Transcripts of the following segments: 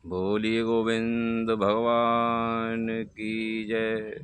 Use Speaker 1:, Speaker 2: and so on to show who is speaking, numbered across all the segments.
Speaker 1: बोलिए गोविंद भगवान की जय।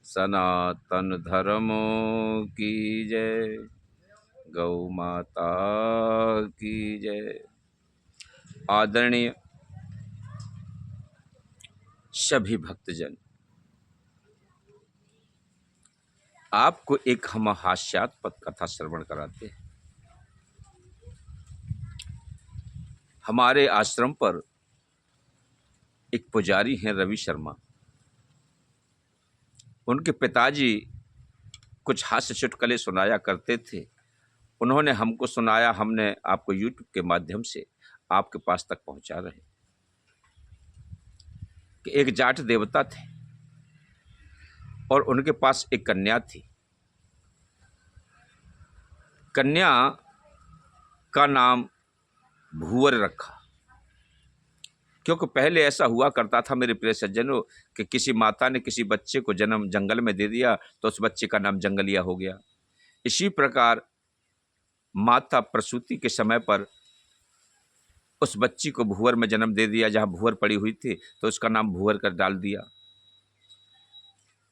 Speaker 1: सनातन धर्म की जय। गौ माता की जय। आदरणीय सभी भक्तजन, आपको एक हम हास्यास्पद कथा श्रवण कराते हैं। हमारे आश्रम पर एक पुजारी हैं रवि शर्मा। उनके पिताजी कुछ हास्य चुटकुले सुनाया करते थे। उन्होंने हमको सुनाया, हमने आपको यूट्यूब के माध्यम से आपके पास तक पहुंचा रहे कि एक जाट देवता थे और उनके पास एक कन्या थी। कन्या का नाम भूवर रखा, क्योंकि पहले ऐसा हुआ करता था मेरे प्रिय सज्जनों कि किसी माता ने किसी बच्चे को जन्म जंगल में दे दिया तो उस बच्चे का नाम जंगलिया हो गया। इसी प्रकार माता प्रसूति के समय पर उस बच्ची को भूवर में जन्म दे दिया, जहां भूवर पड़ी हुई थी तो उसका नाम भूवर कर डाल दिया।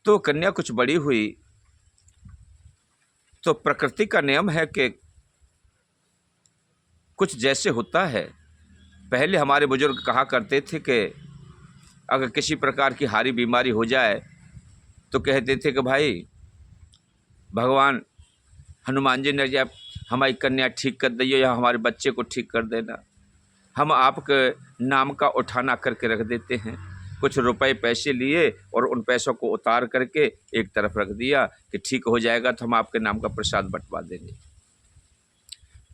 Speaker 1: तो कन्या कुछ बड़ी हुई तो प्रकृति का नियम है कि कुछ जैसे होता है। पहले हमारे बुजुर्ग कहा करते थे कि अगर किसी प्रकार की हारी बीमारी हो जाए तो कहते थे कि भाई भगवान हनुमान जी ने जब हमारी कन्या ठीक कर दिए या हमारे बच्चे को ठीक कर देना, हम आपके नाम का उठाना करके रख देते हैं। कुछ रुपए पैसे लिए और उन पैसों को उतार करके एक तरफ रख दिया कि ठीक हो जाएगा तो हम आपके नाम का प्रसाद बंटवा देंगे।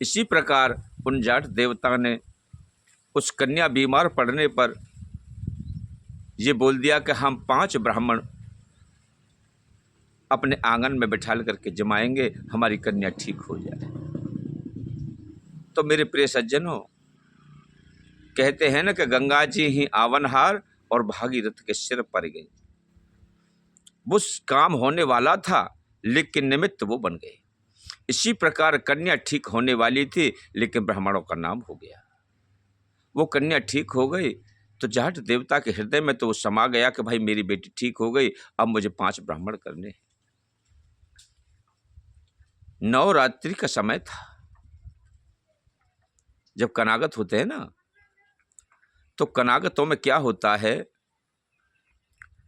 Speaker 1: इसी प्रकार उन जाट देवता ने उस कन्या बीमार पड़ने पर ये बोल दिया कि हम 5 ब्राह्मण अपने आंगन में बिठा करके जमाएंगे, हमारी कन्या ठीक हो जाए। तो मेरे प्रिय सज्जनों, कहते हैं ना कि गंगा जी ही आवन-हार और भागीरथ के सिर पर गई। वो काम होने वाला था लेकिन निमित्त वो बन गए। इसी प्रकार कन्या ठीक होने वाली थी लेकिन ब्राह्मणों का नाम हो गया। वो कन्या ठीक हो गई तो जाट देवता के हृदय में तो वो समा गया कि भाई मेरी बेटी ठीक हो गई, अब मुझे 5 ब्राह्मण करने हैं। नवरात्रि का समय था। जब कनागत होते हैं ना, तो कनागतों में क्या होता है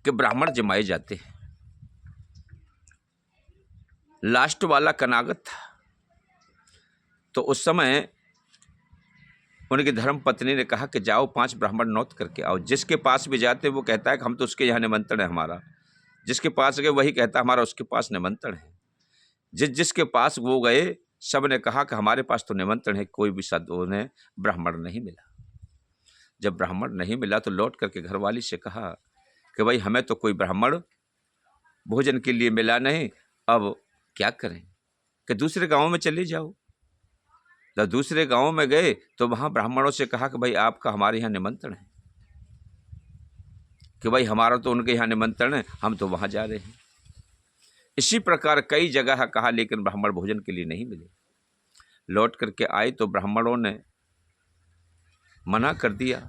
Speaker 1: कि ब्राह्मण जमाए जाते हैं। लास्ट वाला कनागत था तो उस समय उनकी धर्म पत्नी ने कहा कि जाओ 5 ब्राह्मण नौत करके आओ। जिसके पास भी जाते वो कहता है कि हम तो उसके यहाँ निमंत्रण है हमारा। जिसके पास गए वही कहता हमारा उसके पास निमंत्रण है। जिसके पास वो गए सब ने कहा कि हमारे पास तो निमंत्रण है, कोई भी सद उन्हें ब्राह्मण नहीं मिला। जब ब्राह्मण नहीं मिला तो लौट करके घरवाली से कहा कि भाई हमें तो कोई ब्राह्मण भोजन के लिए मिला नहीं, अब क्या करें कि दूसरे गाँव में चले जाओ। जब दूसरे गांव में गए तो वहां ब्राह्मणों से कहा कि भाई आपका हमारे यहाँ निमंत्रण है, कि भाई हमारा तो उनके यहाँ निमंत्रण है, हम तो वहां जा रहे हैं। इसी प्रकार कई जगह कहा लेकिन ब्राह्मण भोजन के लिए नहीं मिले। लौट करके आए तो ब्राह्मणों ने मना कर दिया।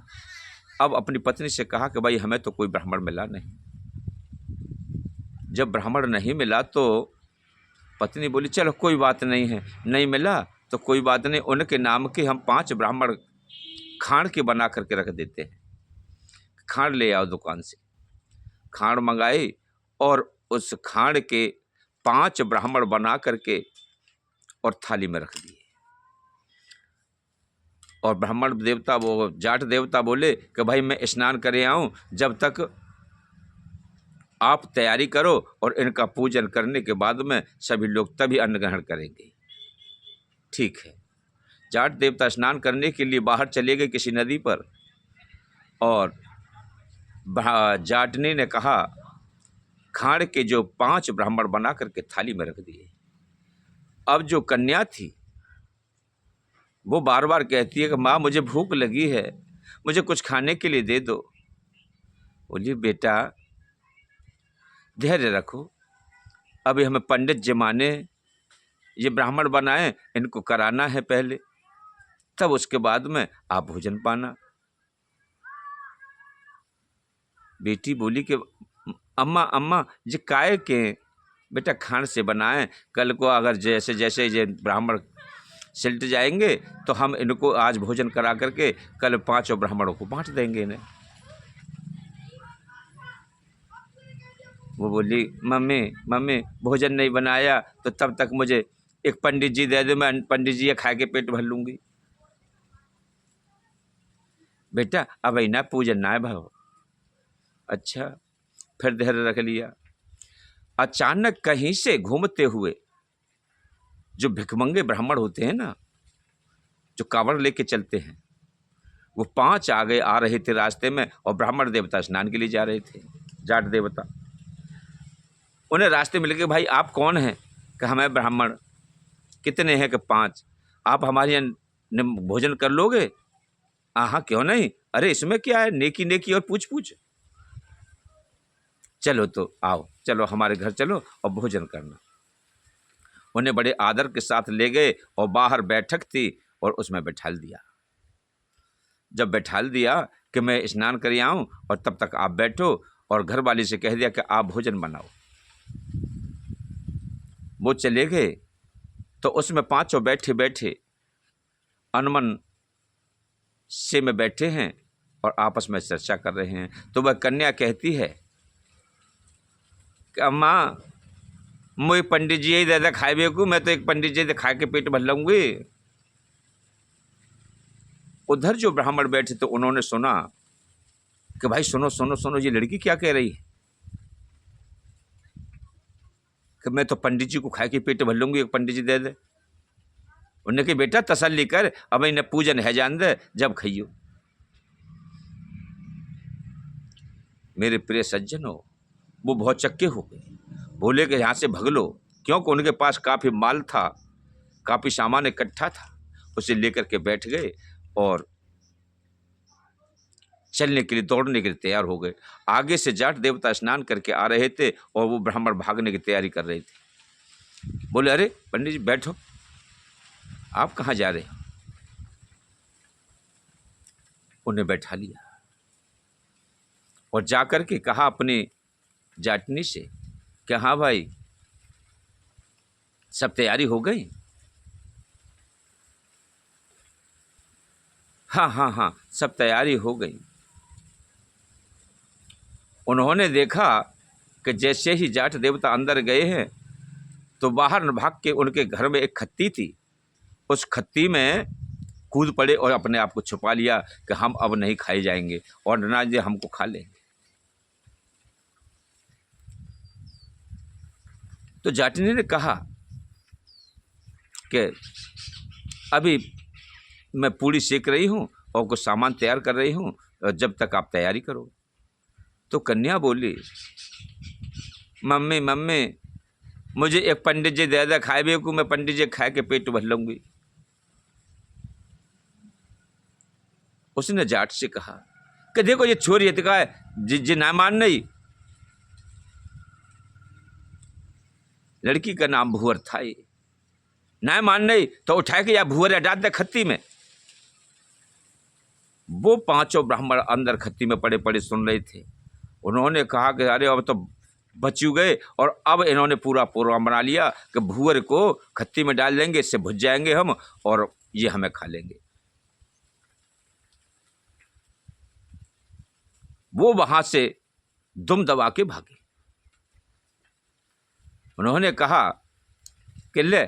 Speaker 1: अब अपनी पत्नी से कहा कि भाई हमें तो कोई ब्राह्मण मिला नहीं। जब ब्राह्मण नहीं मिला तो पत्नी बोली चलो कोई बात नहीं है, नहीं मिला तो कोई बात नहीं, उनके नाम के हम 5 ब्राह्मण खांड के बना करके रख देते हैं। खांड ले आओ दुकान से। खांड मंगाई और उस खांड के 5 ब्राह्मण बना करके और थाली में रख दिए। और ब्राह्मण देवता वो जाट देवता बोले कि भाई मैं स्नान करे आऊं, जब तक आप तैयारी करो और इनका पूजन करने के बाद में सभी लोग तभी अन्न ग्रहण करेंगे। ठीक है। जाट देवता स्नान करने के लिए बाहर चले गए किसी नदी पर और जाटनी ने कहा खांड के जो 5 ब्राह्मण बना करके थाली में रख दिए। अब जो कन्या थी वो बार बार कहती है कि माँ मुझे भूख लगी है, मुझे कुछ खाने के लिए दे दो। बोली बेटा धैर्य रखो, अभी हमें पंडित जमाने, ये ब्राह्मण बनाए, इनको कराना है पहले, तब उसके बाद में आप भोजन पाना। बेटी बोली कि अम्मा अम्मा जे काय के बेटा खान से बनाएं, कल को अगर जैसे जैसे ये ब्राह्मण सिलट जाएंगे तो हम इनको आज भोजन करा करके कल 5 ब्राह्मणों को बांट देंगे इन्हें। वो बोली मम्मी मम्मी भोजन नहीं बनाया तो तब तक मुझे एक पंडित जी दे दो, मैं पंडित जी खा के पेट भर लूँगी। बेटा अब ना पूजन ना है भाव। अच्छा, फिर धैर्य रख लिया। अचानक कहीं से घूमते हुए जो भिखमंगे ब्राह्मण होते हैं ना, जो कांवड़ लेके चलते हैं, वो 5 आगे आ रहे थे रास्ते में और ब्राह्मण देवता स्नान के लिए जा रहे थे, जाट देवता। उन्हें रास्ते में लगे, भाई आप कौन हैं? कि हमें ब्राह्मण। कितने हैं? कि 5। आप हमारे यहाँ भोजन कर लोगे? हाँ क्यों नहीं, अरे इसमें क्या है, नेकी नेकी और पूछ पूछ। चलो तो आओ, चलो हमारे घर चलो और भोजन करना। उन्हें बड़े आदर के साथ ले गए और बाहर बैठक थी और उसमें बैठाल दिया। जब बैठाल दिया कि मैं स्नान कर आऊँ और तब तक आप बैठो, और घर वाली से कह दिया कि आप भोजन बनाओ। वो चले गए तो उसमें 5 बैठे बैठे अनमन से में बैठे हैं और आपस में चर्चा कर रहे हैं। तो वह कन्या कहती है कि अम्मा मुझे पंडित जी ही दादा खाए बेकू, मैं तो एक पंडित जी खा के पेट भर लूँगी। उधर जो ब्राह्मण बैठे तो उन्होंने सुना कि भाई सुनो सुनो सुनो, ये लड़की क्या कह रही है कि मैं तो पंडित जी को खा के पेट भर लूँगी, एक पंडित जी दे दे। उन्होंने कहा बेटा तसल्ली कर, अब इन्हें पूजन है जान दे, जब खाइयो। मेरे प्रिय सज्जनों, वो बहुत चक्के हो गए, बोले कि यहाँ से भग लो, क्योंकि उनके पास काफ़ी माल था, काफ़ी सामान इकट्ठा था। उसे लेकर के बैठ गए और चलने के लिए, दौड़ने के लिए तैयार हो गए। आगे से जाट देवता स्नान करके आ रहे थे और वो ब्राह्मण भागने की तैयारी कर रहे थे। बोले अरे पंडित जी बैठो, आप कहाँ जा रहे हो? उन्हें बैठा लिया और जाकर के कहा अपनी जाटनी से कि हाँ भाई सब तैयारी हो गई? हाँ हाँ हाँ सब तैयारी हो गई। उन्होंने देखा कि जैसे ही जाट देवता अंदर गए हैं तो बाहर न भाग के उनके घर में एक खत्ती थी, उस खत्ती में कूद पड़े और अपने आप को छुपा लिया कि हम अब नहीं खाए जाएंगे और ना जी हमको खा लेंगे। तो जाटनी ने कहा कि अभी मैं पूड़ी सेक रही हूँ और कुछ सामान तैयार कर रही हूँ, जब तक आप तैयारी करो। तो कन्या बोली मम्मी मम्मी मुझे एक पंडित जी दे दे खाए भी को, मैं पंडित जी खा के पेट भर लूँगी। उसने जाट से कहा कि देखो ये छोरी है, है जी ना मान नहीं। लड़की का नाम भूअर था, ये ना मान नहीं तो उठा के या भूअर या डाल दे खत्ती में। वो 5 ब्राह्मण अंदर खत्ती में पड़े पड़े सुन रहे थे। उन्होंने कहा कि अरे अब तो बच गए, और अब इन्होंने पूरा प्रोग्राम बना लिया कि भूअर को खत्ती में डाल देंगे, इससे भुज जाएंगे हम और ये हमें खा लेंगे। वो वहां से दुम दबा के भागे। उन्होंने कहा कि ले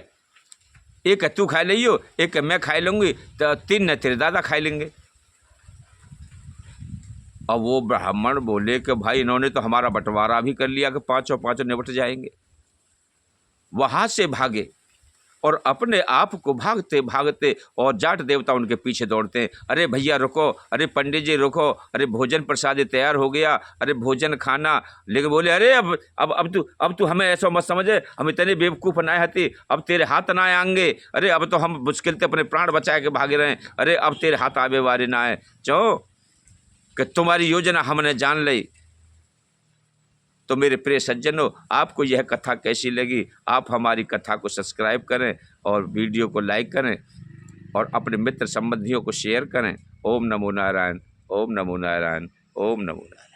Speaker 1: एक तू खा लियो, एक मैं खा लूँगी, तो 3 न तेरे दादा खा लेंगे। अब वो ब्राह्मण बोले कि भाई इन्होंने तो हमारा बंटवारा भी कर लिया कि 5 निपट जाएंगे। वहाँ से भागे और अपने आप को भागते भागते, और जाट देवता उनके पीछे दौड़ते हैं, अरे भैया रुको, अरे पंडित जी रुको, अरे भोजन प्रसाद तैयार हो गया, अरे भोजन खाना। लेकिन बोले अरे अब तू हमें ऐसा मत समझे, हम इतने बेवकूफ़ बनाए हती, अब तेरे हाथ ना आएंगे, अरे अब तो हम मुश्किल से अपने प्राण बचा के भागे रहे, अरे अब तेरे हाथ आवे वारे ना आए, चो कि तुम्हारी योजना हमने जान ली। तो मेरे प्रिय सज्जनों, आपको यह कथा कैसी लगी? आप हमारी कथा को सब्सक्राइब करें और वीडियो को लाइक करें और अपने मित्र संबंधियों को शेयर करें। ओम नमो नारायण, ओम नमो नारायण, ओम नमो नारायण।